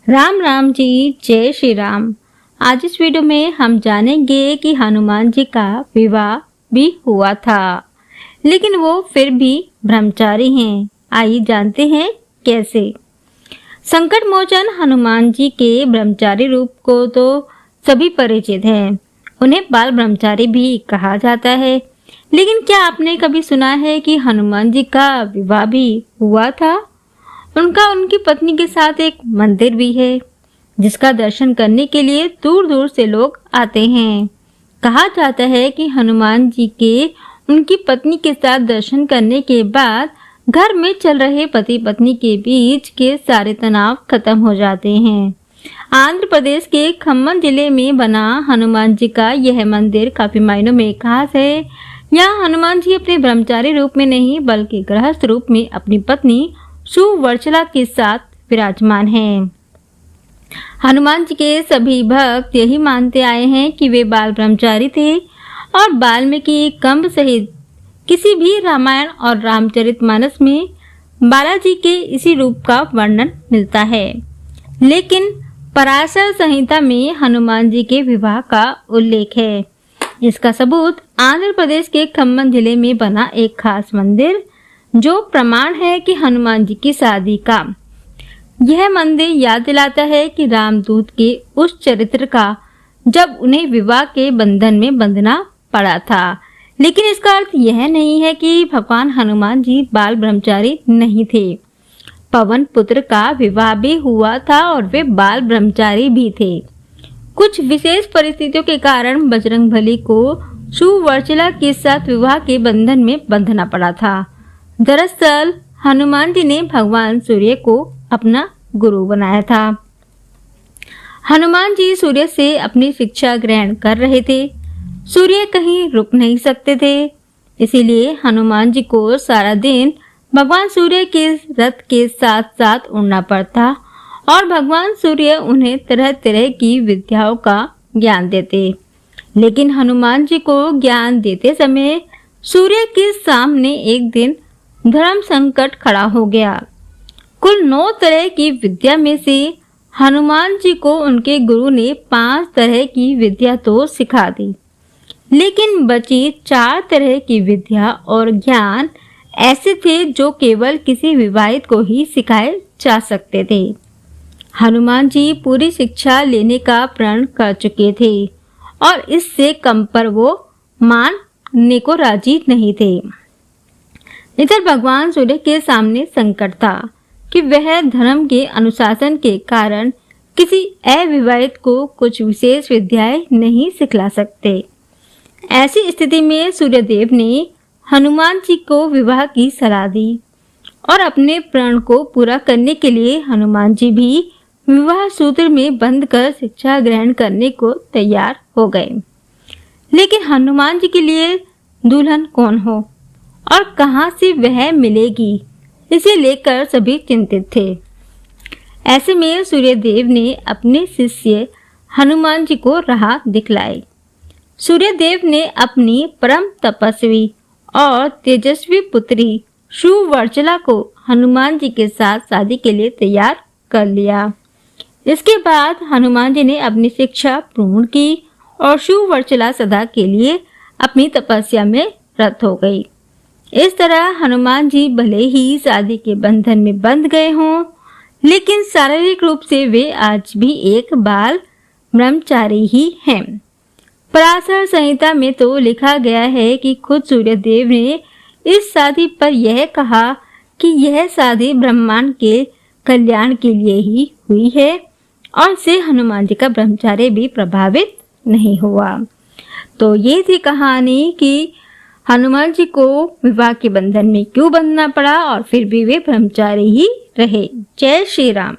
राम राम जी, जय श्री राम। आज इस वीडियो में हम जानेंगे कि हनुमान जी का विवाह भी हुआ था, लेकिन वो फिर भी ब्रह्मचारी हैं। आइए जानते हैं कैसे। संकट मोचन हनुमान जी के ब्रह्मचारी रूप को तो सभी परिचित हैं। उन्हें बाल ब्रह्मचारी भी कहा जाता है। लेकिन क्या आपने कभी सुना है कि हनुमान जी का विवाह भी हुआ था? उनकी पत्नी के साथ एक मंदिर भी है, जिसका दर्शन करने के लिए दूर दूर से लोग आते हैं। कहा जाता है कि हनुमान जी के उनकी पत्नी के साथ दर्शन करने के बाद घर में चल रहे पति पत्नी के बीच के सारे तनाव खत्म हो जाते हैं। आंध्र प्रदेश के खम्मम जिले में बना हनुमान जी का यह मंदिर काफी मायनों में खास है। यहाँ हनुमान जी अपने ब्रह्मचारी रूप में नहीं बल्कि गृहस्थ रूप में अपनी पत्नी सुवर्चला के साथ विराजमान हैं। हनुमान जी के सभी भक्त यही मानते आए हैं कि वे बाल ब्रह्मचारी थे और वाल्मीकि कंब सहित किसी भी रामायण और रामचरितमानस में बालाजी के इसी रूप का वर्णन मिलता है। लेकिन पराशर संहिता में हनुमान जी के विवाह का उल्लेख है। इसका सबूत आंध्र प्रदेश के खम्मम जिले में बना एक खास मंदिर, जो प्रमाण है कि हनुमान जी की शादी का। यह मंदिर याद दिलाता है कि रामदूत के उस चरित्र का जब उन्हें विवाह के बंधन में बंधना पड़ा था। लेकिन इसका अर्थ यह नहीं है कि भगवान हनुमान जी बाल ब्रह्मचारी नहीं थे। पवन पुत्र का विवाह भी हुआ था और वे बाल ब्रह्मचारी भी थे। कुछ विशेष परिस्थितियों के कारण बजरंगबली को सुवर्चला के साथ विवाह के बंधन में बंधना पड़ा था। दरअसल हनुमान जी ने भगवान सूर्य को अपना गुरु बनाया था। हनुमान जी सूर्य से अपनी शिक्षा ग्रहण कर रहे थे। सूर्य कहीं रुक नहीं सकते थे, इसीलिए हनुमान जी को सारा दिन भगवान सूर्य के रथ के साथ साथ उड़ना पड़ता और भगवान सूर्य उन्हें तरह तरह की विद्याओं का ज्ञान देते। लेकिन हनुमान जी को ज्ञान देते समय सूर्य के सामने एक दिन धर्म संकट खड़ा हो गया। कुल 9 तरह की विद्या में से हनुमान जी को उनके गुरु ने 5 तरह की विद्या तो सिखा दी, लेकिन बची 4 तरह की विद्या और ज्ञान ऐसे थे जो केवल किसी विवाहित को ही सिखाए जा सकते थे। हनुमान जी पूरी शिक्षा लेने का प्रण कर चुके थे और इससे कम पर वो मानने को राजी नहीं थे। इधर भगवान सूर्य के सामने संकट था कि वह धर्म के अनुशासन के कारण किसी अविवाहित को कुछ विशेष विद्याएं नहीं सिखला सकते। ऐसी स्थिति में सूर्यदेव ने हनुमान जी को विवाह की सलाह दी और अपने प्रण को पूरा करने के लिए हनुमान जी भी विवाह सूत्र में बंध कर शिक्षा ग्रहण करने को तैयार हो गए। लेकिन हनुमान जी के लिए दुल्हन कौन हो और कहां से वह मिलेगी, इसे लेकर सभी चिंतित थे। ऐसे में सूर्यदेव ने अपने शिष्य हनुमान जी को राह दिखलाई। सूर्यदेव ने अपनी परम तपस्वी और तेजस्वी पुत्री सुवर्चला को हनुमान जी के साथ शादी के लिए तैयार कर लिया। इसके बाद हनुमान जी ने अपनी शिक्षा पूर्ण की और सुवर्चला सदा के लिए अपनी तपस्या में रत हो गई। इस तरह हनुमान जी भले ही शादी के बंधन में बंध गए हों, लेकिन शारीरिक रूप से वे आज भी एक बाल ब्रह्मचारी ही हैं। पराशर संहिता में तो लिखा गया है कि खुद सूर्यदेव ने इस शादी पर यह कहा कि यह शादी ब्रह्मांड के कल्याण के लिए ही हुई है और इससे हनुमान जी का ब्रह्मचार्य भी प्रभावित नहीं हुआ। तो ये थी कहानी कि हनुमान जी को विवाह के बंधन में क्यों बंधना पड़ा और फिर भी वे ब्रह्मचारी ही रहे। जय श्री राम।